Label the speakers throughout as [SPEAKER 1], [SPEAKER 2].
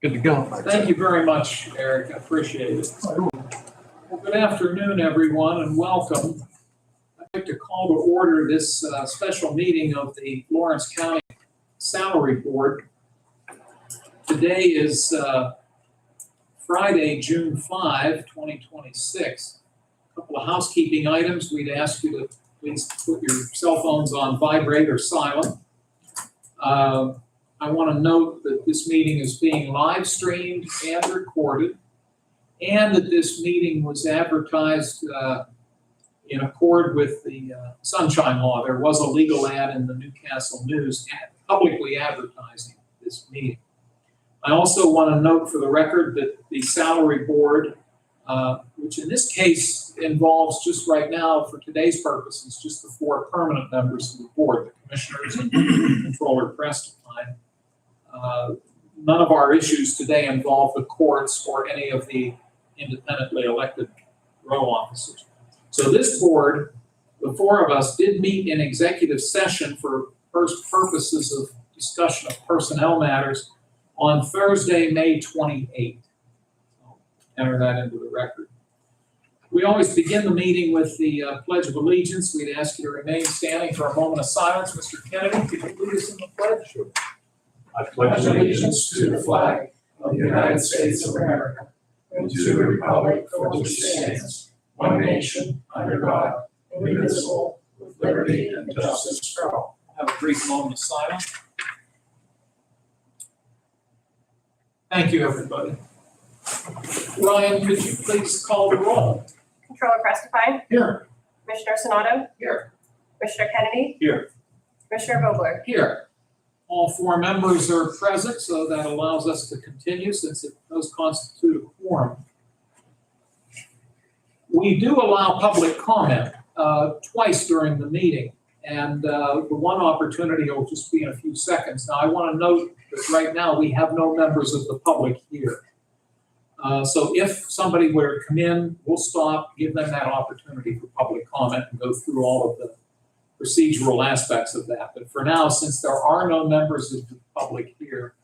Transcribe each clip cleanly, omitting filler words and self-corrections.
[SPEAKER 1] Good to go.
[SPEAKER 2] Thank you very much, Eric. I appreciate it. Well, good afternoon, everyone, and welcome. I'd like to call to order this special meeting of the Lawrence County Salary Board. Today is Friday, June 5, 2026. A couple of housekeeping items. We'd ask you to please put your cell phones on vibrate or silent. I want to note that this meeting is being live streamed and recorded, and that this meeting was advertised in accord with the Sunshine Law. There was a legal ad in the Newcastle News publicly advertising this meeting. I also want to note for the record that the Salary Board, which in this case involves just right now, for today's purposes, just the 4 permanent members of the board, the commissioners and Controller Prestipine. None of our issues today involve the courts or any of the independently elected row officers. So this board, the 4 of us, did meet in executive session for first purposes of discussion of personnel matters on Thursday, May 28th. So enter that into the record. We always begin the meeting with the Pledge of Allegiance. We'd ask you to remain standing for a moment of silence. Mr. Kennedy, could you lead us in the pledge?
[SPEAKER 3] I pledge allegiance to the flag of the United States of America and to the republic for which it stands, one nation, under God, indivisible, with liberty and justice for all.
[SPEAKER 2] Have a brief moment of silence. Thank you, everybody. Ryan, could you please call the roll?
[SPEAKER 4] Controller Prestipine.
[SPEAKER 2] Here.
[SPEAKER 4] Commissioner Sonato.
[SPEAKER 2] Here.
[SPEAKER 4] Commissioner Kennedy.
[SPEAKER 2] Here.
[SPEAKER 4] Commissioner Vogler.
[SPEAKER 2] Here. All 4 members are present, so that allows us to continue since it does constitute a quorum. We do allow public comment twice during the meeting, and the one opportunity will just be in a few seconds. Now, I want to note that right now we have no members of the public here. So if somebody were to come in, we'll stop, give them that opportunity for public comment and go through all of the procedural aspects of that. But for now, since there are no members of the public here,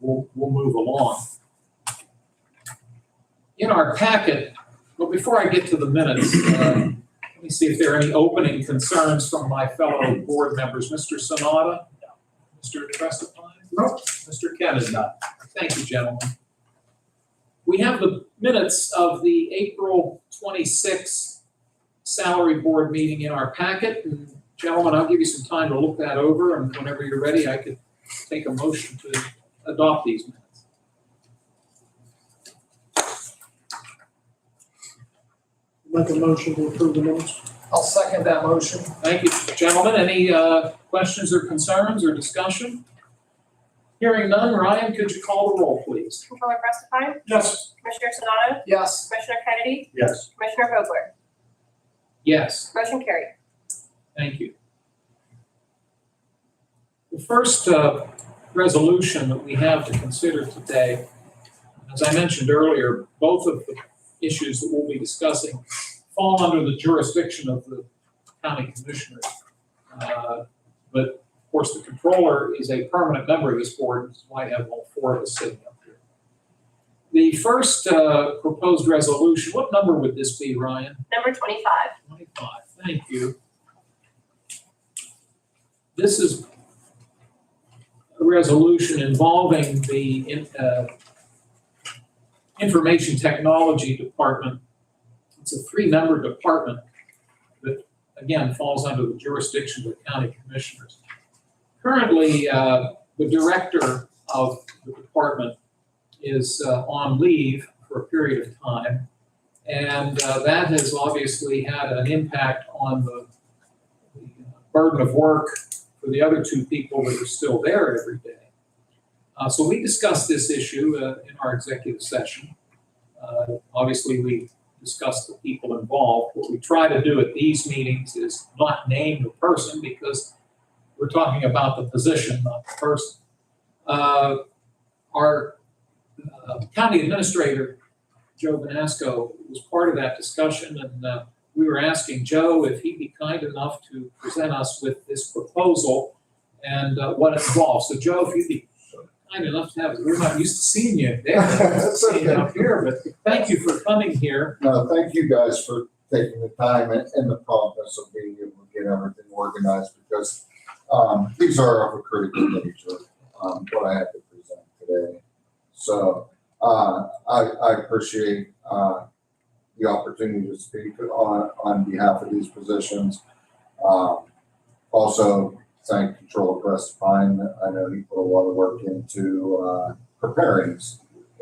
[SPEAKER 2] we'll move along. In our packet, well, before I get to the minutes, let me see if there are any opening concerns from my fellow board members. Mr. Sonata? No. Mr. Prestipine?
[SPEAKER 3] No.
[SPEAKER 2] Mr. Kennedy? No. Thank you, gentlemen. We have the minutes of the April 26th Salary Board meeting in our packet. And gentlemen, I'll give you some time to look that over, and whenever you're ready, I could take a motion to adopt these minutes.
[SPEAKER 1] Make a motion to approve the minutes.
[SPEAKER 2] I'll second that motion. Thank you, gentlemen. Any questions or concerns or discussion? Hearing none, Ryan, could you call the roll, please?
[SPEAKER 4] Controller Prestipine.
[SPEAKER 3] Yes.
[SPEAKER 4] Commissioner Sonato.
[SPEAKER 2] Yes.
[SPEAKER 4] Commissioner Kennedy.
[SPEAKER 3] Yes.
[SPEAKER 4] Commissioner Vogler.
[SPEAKER 2] Yes.
[SPEAKER 4] Motion carried.
[SPEAKER 2] Thank you. The first resolution that we have to consider today, as I mentioned earlier, both of the issues that we'll be discussing fall under the jurisdiction of the county commissioners. But of course, the controller is a permanent member of this board, which is why I have all 4 of us sitting up here. The first proposed resolution, what number would this be, Ryan?
[SPEAKER 4] Number 25.
[SPEAKER 2] 25, thank you. This is a resolution involving the Information Technology Department. It's a 3-member department that, again, falls under the jurisdiction of the county commissioners. Currently, the director of the department is on leave for a period of time, and that has obviously had an impact on the burden of work for the other 2 people that are still there every day. So we discussed this issue in our executive session. Obviously, we discussed the people involved. What we try to do at these meetings is not name the person because we're talking about the position, not the person. Our county administrator, Joe Vanasco, was part of that discussion, and we were asking Joe if he'd be kind enough to present us with this proposal and what it involves. So Joe, if you'd be kind enough to have, we're not used to seeing you there,
[SPEAKER 3] That's
[SPEAKER 2] seeing you
[SPEAKER 3] okay.
[SPEAKER 2] up here, but thank you for coming here.
[SPEAKER 3] No, thank you guys for taking the time and the promptness of being able to get everything organized because these are of a critical nature, what I have to present today. So I appreciate the opportunity to speak on behalf of these positions. Also, thank Controller Prestipine. I know he put a lot of work into preparing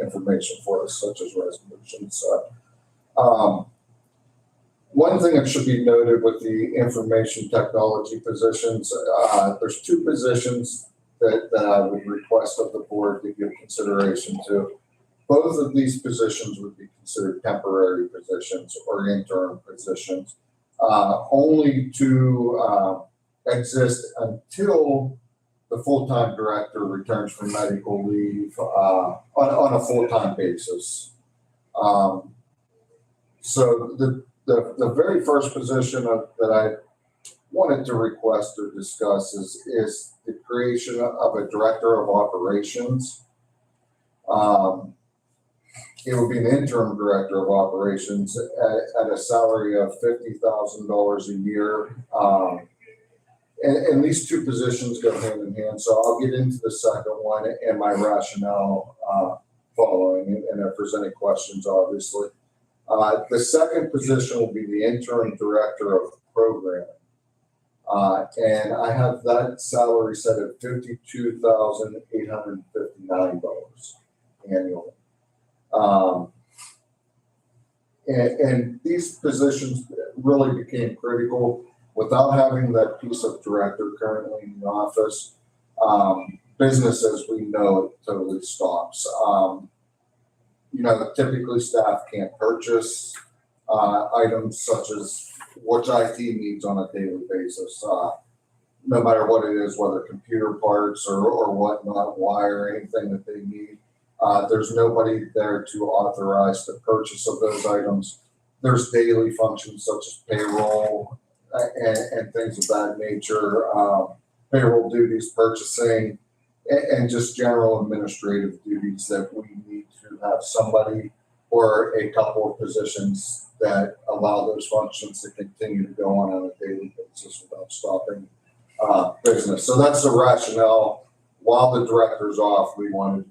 [SPEAKER 3] information for us, such as resolutions. One thing that should be noted with the information technology positions, there's two positions that I would request of the board to give consideration to. Both of these positions would be considered temporary positions or interim positions, only to exist until the full-time director returns from medical leave on a full-time basis. So the very first position that I wanted to request or discuss is the creation of a director of operations. It would be an interim director of operations at a salary of $50,000 a year. And these two positions go hand in hand. So I'll get into the second one and my rationale following, and if there's any questions, obviously. The second position will be the interim director of programming. And I have that salary set at $52,859 annually. And these positions really became critical. Without having that piece of director currently in the office, business as we know it totally stops. Typically staff can't purchase items such as what IT needs on a daily basis, no matter what it is, whether computer parts or whatnot, wire, anything that they need. There's nobody there to authorize the purchase of those items. There's daily functions such as payroll and things of that nature, payroll duties, purchasing, and just general administrative duties that we need to have somebody or a couple of positions that allow those functions to continue to go on a daily basis without stopping business. So that's the rationale. While the director's off, I wanted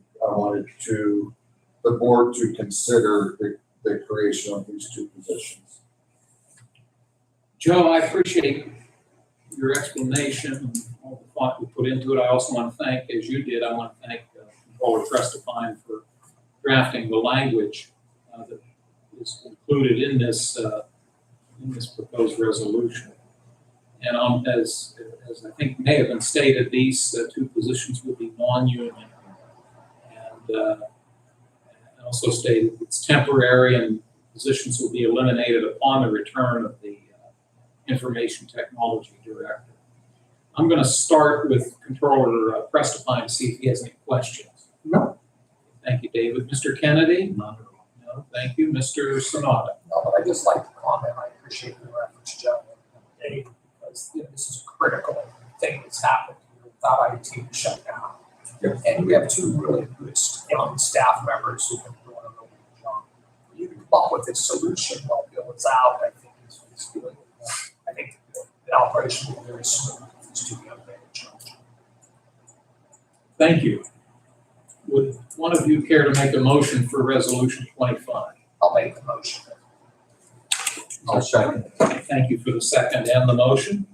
[SPEAKER 3] the board to consider the creation of these two positions.
[SPEAKER 2] Joe, I appreciate your explanation and all the thought you put into it. I also want to thank, as you did, I want to thank Controller Prestipine for drafting the language that is included in this proposed resolution. And as I think may have been stated, these two positions will be non-union, and also stated it's temporary, and positions will be eliminated upon the return of the Information Technology Director. I'm going to start with Controller Prestipine to see if he has any questions.
[SPEAKER 1] No.
[SPEAKER 2] Thank you, David. Mr. Kennedy?
[SPEAKER 1] None at all.
[SPEAKER 2] No, thank you. Mr. Sonata?
[SPEAKER 5] No, but I just like to comment, I appreciate your efforts, Joe, and Dave, because this is a critical thing that's happened here without IT shut down. And we have two really good young staff members who've been doing a really good job. For you to come up with this solution while Bill is out, I think is really, I think the operation will be very smooth if these two young men join.
[SPEAKER 2] Thank you. Would one of you care to make a motion for Resolution 25?
[SPEAKER 5] I'll make the motion.
[SPEAKER 3] I'll second.
[SPEAKER 2] Thank you for the second and the motion.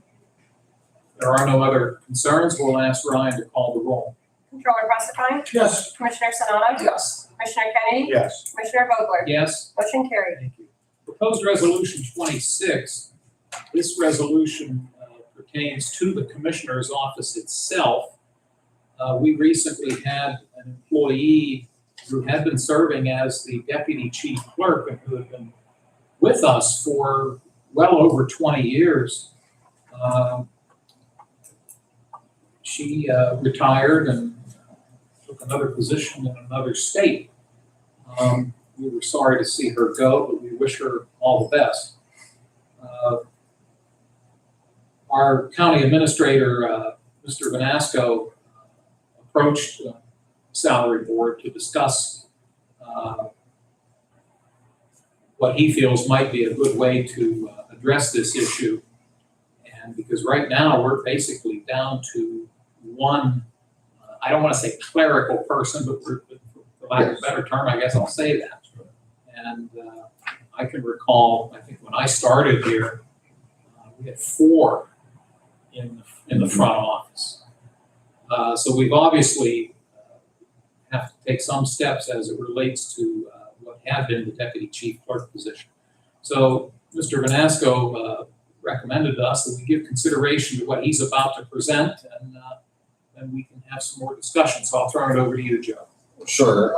[SPEAKER 2] If there are no other concerns, we'll ask Ryan to call the roll.
[SPEAKER 4] Controller Prestipine?
[SPEAKER 1] Yes.
[SPEAKER 4] Commissioner Sanado?
[SPEAKER 5] Yes.
[SPEAKER 4] Commissioner Kennedy?
[SPEAKER 1] Yes.
[SPEAKER 4] Commissioner Vogler?
[SPEAKER 2] Yes?
[SPEAKER 4] Motion carried.
[SPEAKER 2] Thank you. Proposed Resolution 26. This resolution pertains to the Commissioner's office itself. We recently had an employee who had been serving as the Deputy Chief Clerk and who had been with us for well over 20 years. She retired and took another position in another state. We were sorry to see her go, but we wish her all the best. Our county administrator, Mr. Vanasco, approached salary board to discuss what he feels might be a good way to address this issue. And because right now, we're basically down to one, I don't want to say clerical person, but for lack of a better term, I guess I'll say that. And I can recall, I think when I started here, we had 4 in the front office. So we've obviously have to take some steps as it relates to what had been the deputy chief clerk position. So Mr. Vanasco recommended to us that we give consideration to what he's about to present, and then we can have some more discussion. So I'll turn it over to you, Joe.
[SPEAKER 3] Sure.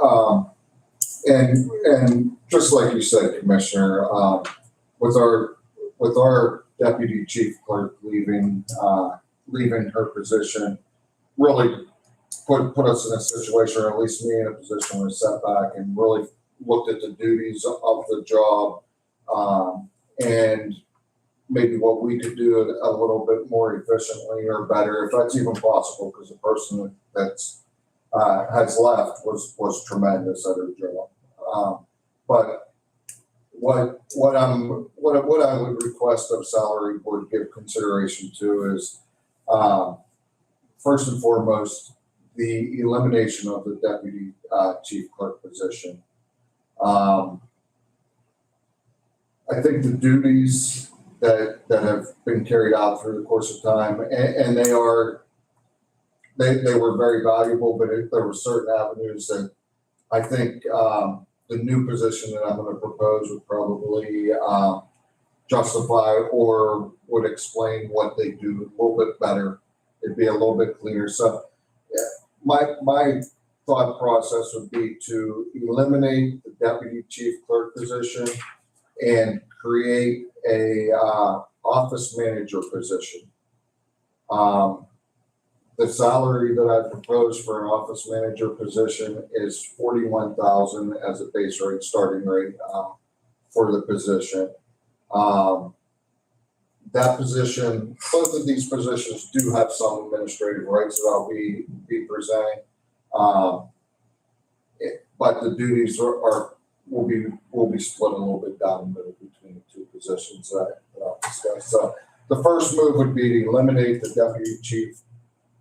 [SPEAKER 3] And just like you said, Commissioner, with our deputy chief clerk leaving her position, really put us in a situation, or at least me in a position where we sat back and really looked at the duties of the job, and maybe what we could do a little bit more efficiently or better, if that's even possible, because the person that's has left was tremendous at her job. But what I would request of salary board give consideration to is, first and foremost, the elimination of the deputy chief clerk position. I think the duties that have been carried out through the course of time, and they were very valuable, but there were certain avenues that I think the new position that I'm going to propose would probably justify or would explain what they do a little bit better. It'd be a little bit cleaner. So my thought process would be to eliminate the deputy chief clerk position and create a office manager position. The salary that I propose for an office manager position is $41,000 as a base rate, starting rate for the position. That position, both of these positions do have some administrative rights that I'll be presenting, but the duties will be split a little bit down the middle between the two positions that I'll discuss. So the first move would be to eliminate the deputy chief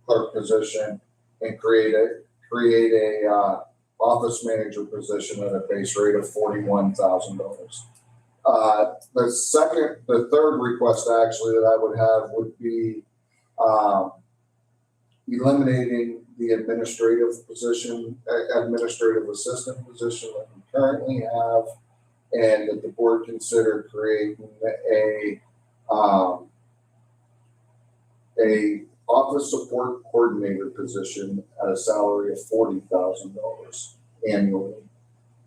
[SPEAKER 3] clerk position and create a office manager position at a base rate of $41,000. The third request actually that I would have would be eliminating the administrative assistant position that we currently have, and that the board consider creating a office support coordinator position at a salary of $40,000 annually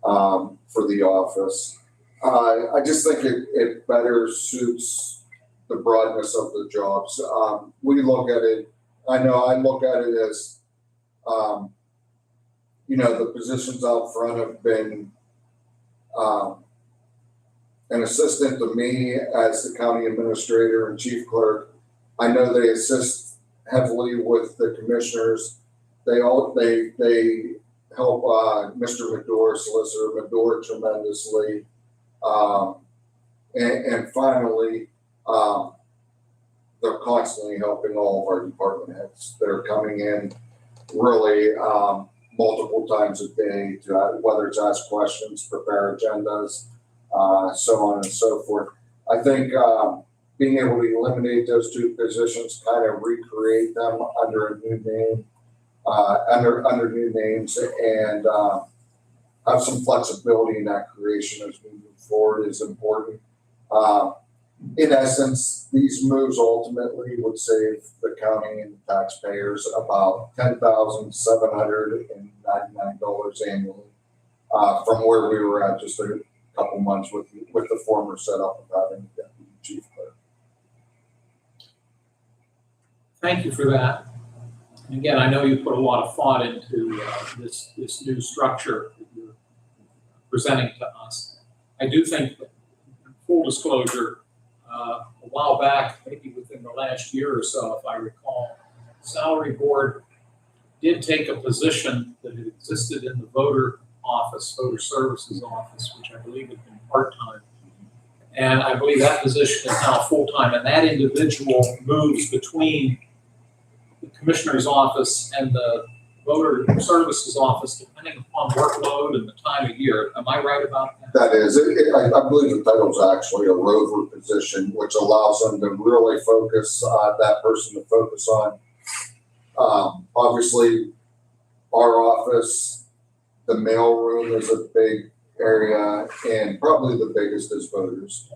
[SPEAKER 3] for the office. I just think it better suits the broadness of the jobs. We look at it, I look at it as, the positions out front have been an assistant to me as the county administrator and chief clerk. I know they assist heavily with the commissioners. They help Mr. Medore, Solicitor Medore, tremendously. And finally, they're constantly helping all of our department heads that are coming in really multiple times a day to whether it's ask questions, prepare agendas, so on and so forth. I think being able to eliminate those two positions, kind of recreate them under a new name, under new names, and have some flexibility in that creation as we move forward is important. In essence, these moves ultimately would save the county and taxpayers about $10,799 annually from where we were at just a couple months with the former setup of having a deputy chief clerk.
[SPEAKER 2] Thank you for that. And again, I know you put a lot of thought into this new structure that you're presenting to us. I do think that, full disclosure, a while back, maybe within the last year or so, if I recall, the salary board did take a position that had existed in the voter services office, which I believe had been part-time. And I believe that position is now full-time, and that individual moves between the commissioner's office and the voter services office, depending upon workload and the time of year. Am I right about that?
[SPEAKER 3] That is, I believe the title is actually a rover position, which allows them to really focus, that person to focus on, obviously, our office, the mail room is a big area, and probably the biggest is voters.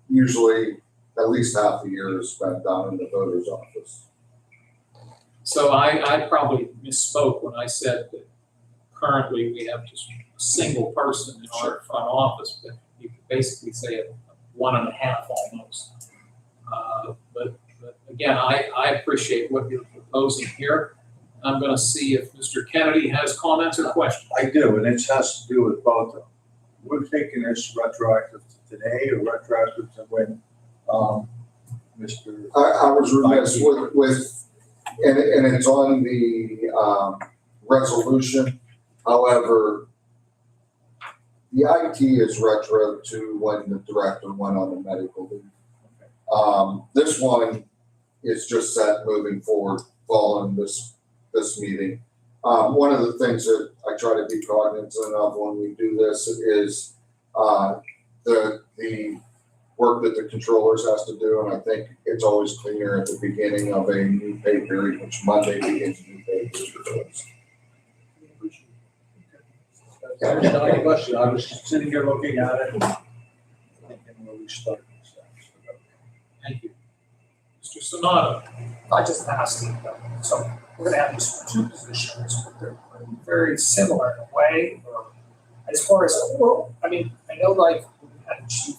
[SPEAKER 3] Usually, at least half the year is spent down in the voter's office.
[SPEAKER 2] So I probably misspoke when I said that currently we have just a single person in our front office, but you could basically say it 1.5 almost. But again, I appreciate what you're proposing here. I'm going to see if Mr. Kennedy has comments or questions.
[SPEAKER 6] I do, and it has to do with both of them. We're taking this retroactive to today or retroactive to when, Mr.
[SPEAKER 3] I was remiss with and it's on the resolution. However, the IT is retro to when the director went on the medical leave. This one is just set moving forward following this meeting. One of the things that I try to be cognizant of when we do this is the work that the controllers has to do, and I think it's always cleaner at the beginning of a new pay period, which Monday begins a new pay period.
[SPEAKER 6] There's not any question. I was just sitting here looking at it and thinking where we started.
[SPEAKER 2] Thank you. Mr. Sonata.
[SPEAKER 5] I just asked him, so we're gonna have these two positions, but they're very similar in a way, or as far as, well, I mean, I know like we had a chief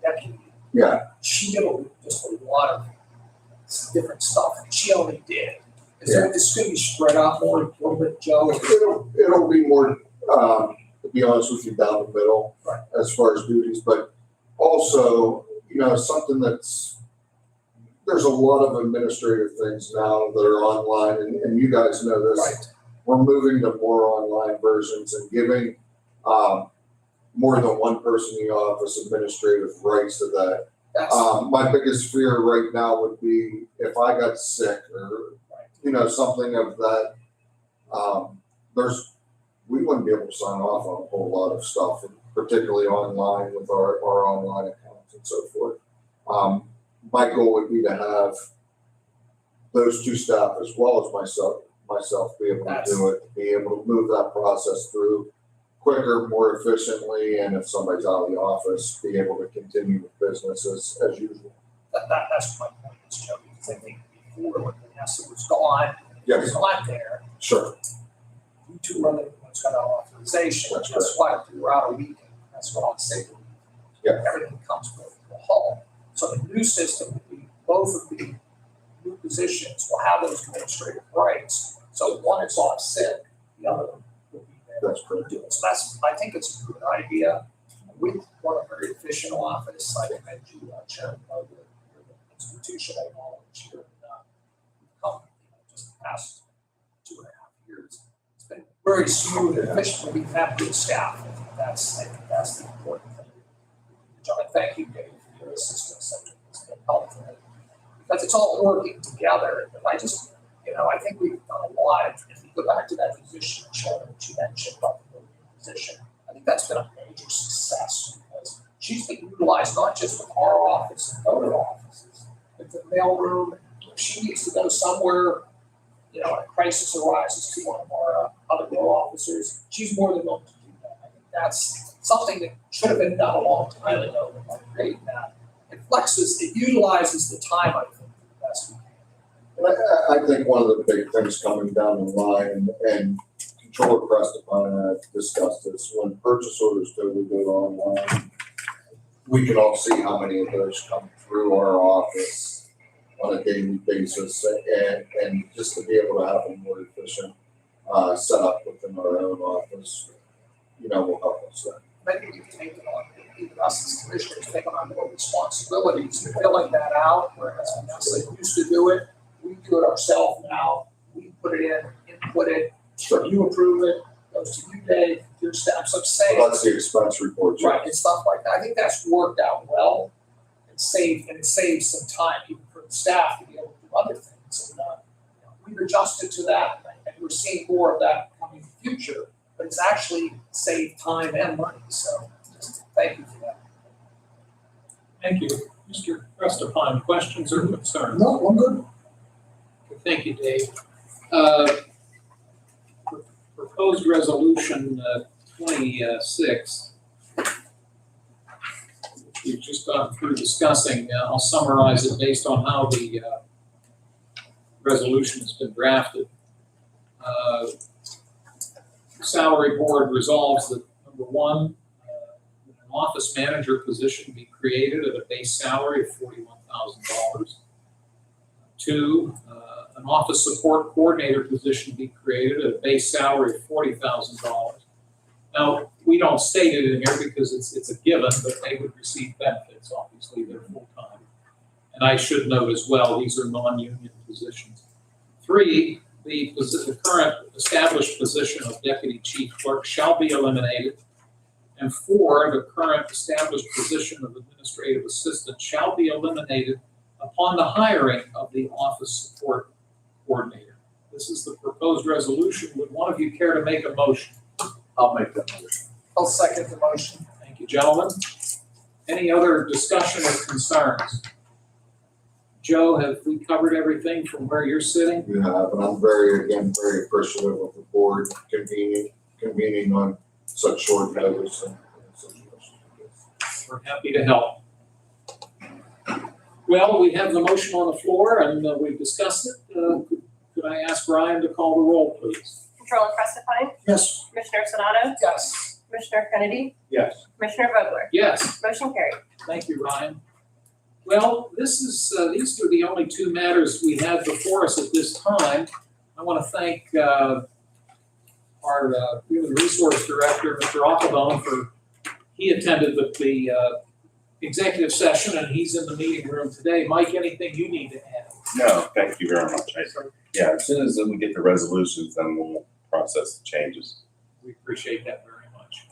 [SPEAKER 5] deputy.
[SPEAKER 3] Yeah.
[SPEAKER 5] She did just a lot of different stuff, and she only did. Is there, this gonna be spread out more, a little bit, Joe?
[SPEAKER 3] It'll be more, to be honest with you, down the middle,
[SPEAKER 5] Right.
[SPEAKER 3] as far as duties, but also, something there's a lot of administrative things now that are online, and you guys know this.
[SPEAKER 5] Right.
[SPEAKER 3] We're moving to more online versions and giving more than one person in the office administrative rights to that.
[SPEAKER 5] That's,
[SPEAKER 3] My biggest fear right now would be if I got sick or, something of that. We wouldn't be able to sign off on a whole lot of stuff, particularly online with our online accounts and so forth. My goal would be to have those two staff as well as myself be able to do it, be able to move that process through quicker, more efficiently, and if somebody's out of the office, be able to continue with business as usual.
[SPEAKER 5] that's my point, Joe, because I think before when Vanessa was gone, it
[SPEAKER 3] Yes,
[SPEAKER 5] was not there.
[SPEAKER 3] sure.
[SPEAKER 5] You two are the ones got our authorization,
[SPEAKER 3] That's
[SPEAKER 5] that's why if you're out a week, that's what I'm saying.
[SPEAKER 3] Yeah.
[SPEAKER 5] Everything comes with the whole. So the new system would be, both of the new positions will have those administrative rights. So one is off sick, the other one will be there
[SPEAKER 3] That's correct.
[SPEAKER 5] to do it. So I think it's a good idea. We run a very efficient office. I commend you, Chairman, of the institutional knowledge here. Just the past 2.5 years. It's been very smooth and efficient. We've had good staff. I think that's the important thing. John, thank you, Dave, for your assistance. It's been helpful. Because it's all working together. But I just, I think we've done a lot. If you go back to that position, Chairman, that you mentioned about the voting position, I think that's been a major success because she's been utilized not just with our office and other offices, but the mailroom. If she needs to go somewhere, a crisis arises to one of our other mail officers, she's more than willing to do that. I think that's something that should have been done a long time ago. By creating that, it utilizes the time, I think, the best we can.
[SPEAKER 3] And I think one of the big things coming down the line, and Controller Prestipine and I have discussed this, when purchase orders totally go online, we can all see how many of those come through our office on a daily basis, and just to be able to have a more efficient setup within our own office, will help us there.
[SPEAKER 5] Maybe we've taken on, even us as commissioners, taken on more responsibilities in filling that out, whereas Vanessa used to do it. We do it ourselves now. We put it put it,
[SPEAKER 3] Sure.
[SPEAKER 5] you approve it, goes to you, Dave, your staff, so I'm saying.
[SPEAKER 3] Well, that's the expense report, Jeff.
[SPEAKER 5] Right, and stuff like that. I think that's worked out well. It saves some time even for the staff to be able to do other things. So we've adjusted to that, and we're seeing more of that coming in the future. But it's actually saved time and money. So just thank you for that.
[SPEAKER 2] Thank you. Mr. Prestipine, questions or concerns?
[SPEAKER 1] No, I'm good.
[SPEAKER 2] Thank you, Dave. Proposed resolution 26, which we've just gone through discussing. I'll summarize it based on how the resolution has been drafted. Salary Board resolves that, number one, an office manager position be created at a base salary of $41,000. Two, an office support coordinator position be created at a base salary of $40,000. Now, we don't state it in here because it's a given, but they would receive benefits, obviously, they're full-time. And I should note as well, these are non-union positions. Three, the current established position of deputy chief clerk shall be eliminated. And four, the current established position of administrative assistant shall be eliminated upon the hiring of the office support coordinator. This is the proposed resolution. Would one of you care to make a motion?
[SPEAKER 6] I'll make that motion.
[SPEAKER 5] I'll second the motion.
[SPEAKER 2] Thank you, gentlemen. Any other discussion or concerns? Joe, have we covered everything from where you're sitting?
[SPEAKER 3] You have, and I'm very appreciative of the board convening on such short notice and such.
[SPEAKER 2] We're happy to help. Well, we have the motion on the floor and we've discussed it. Could I ask Ryan to call the roll, please?
[SPEAKER 4] Controller Prestipine,
[SPEAKER 1] Yes.
[SPEAKER 4] Commissioner Sonato,
[SPEAKER 5] Yes.
[SPEAKER 4] Commissioner Kennedy,
[SPEAKER 6] Yes.
[SPEAKER 4] Commissioner Vogler,
[SPEAKER 2] Yes.
[SPEAKER 4] motion carried.
[SPEAKER 2] Thank you, Ryan. Well, these are the only two matters we have before us at this time. I want to thank our Human Resource Director, Mr. Oppelbaum, for he attended the executive session and he's in the meeting room today. Mike, anything you need to add?
[SPEAKER 7] No, thank you very much. Yeah, as soon as we get the resolutions, then we'll process the changes.
[SPEAKER 2] We appreciate that very much.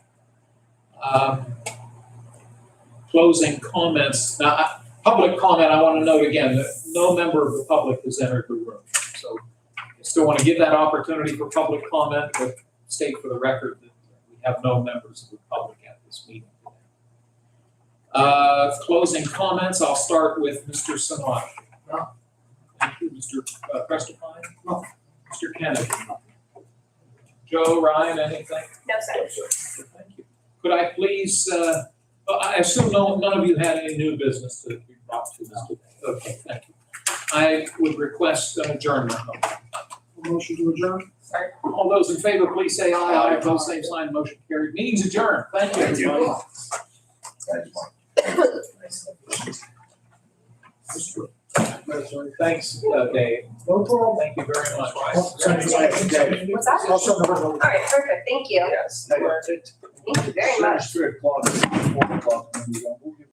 [SPEAKER 2] Closing comments. Now, public comment, I want to note again that no member of the public has entered the room. So I still want to give that opportunity for public comment, but state for the record that we have no members of the public at this meeting today. Closing comments, I'll start with Mr. Sanat.
[SPEAKER 1] No.
[SPEAKER 2] Thank you, Mr. Prestipine. No. Mr. Kennedy. Joe, Ryan, anything?
[SPEAKER 4] No, sir.
[SPEAKER 2] Thank you. Could I please, I assume none of you had any new business to be brought to us today. Okay, thank you. I would request an adjournment.
[SPEAKER 1] Motion to adjourn?
[SPEAKER 2] All those in favor, please say aye. Aye. Opposed, same sign. Motion carried. Meeting's adjourned. Thank you.
[SPEAKER 7] Thank you.
[SPEAKER 2] everybody. Thanks, Dave.
[SPEAKER 1] No problem.
[SPEAKER 2] Thank you very much.
[SPEAKER 4] What's that?
[SPEAKER 1] I'll send it over.
[SPEAKER 4] All right, perfect, thank you.
[SPEAKER 5] Yes, they learned it.
[SPEAKER 4] Thank you very much.
[SPEAKER 6] 3 o'clock, 4 o'clock, when we don't-